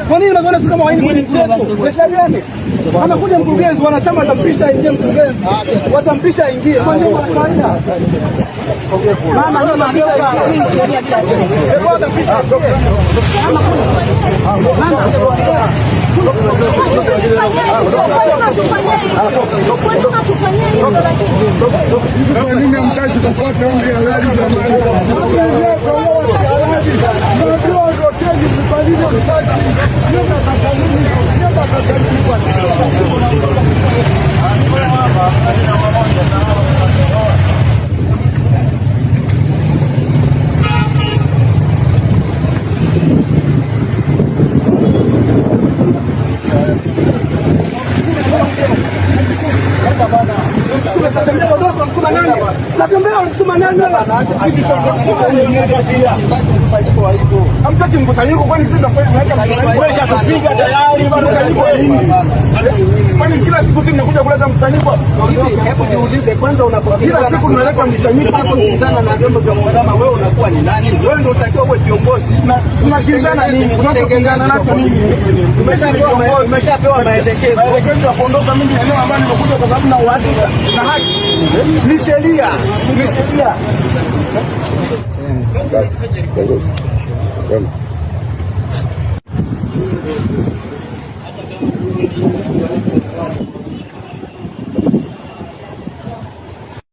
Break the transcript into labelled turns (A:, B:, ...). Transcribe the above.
A: Kwa nini unaona tu kama waini kwenye mchezo? Biashara gani? Anakuja mkurugenzi, wanachama watampisha aingie, mkurugenzi watampisha aingie. Kwa nini kawaida? Mama ndio mageuka hii sheria bila sheria. Hebu watampisha. Mama
B: kwa nini mtaji kufuata amri ya halali jamani?
A: Hamtaki mkusanyiko, kwani sisi tunaweza kupiga tayari kwani kila siku tunakuja kuleta mkusanyiko?
C: Hebu jiulize kwanza, unapokuja
A: kila siku tunaleta mkusanyiko hapo
C: kukutana na vyombo vya usalama, wewe unakuwa ni nani? Wewe ndio utakiwa uwe kiongozi.
A: Tunakinzana nini? Tunatengenana nacho nini?
C: Umeshapewa maelekezo
A: ya kuondoka. Mimi eneo ambalo nimekuja kwa sababu na uhakika na haki ni sheria, ni sheria.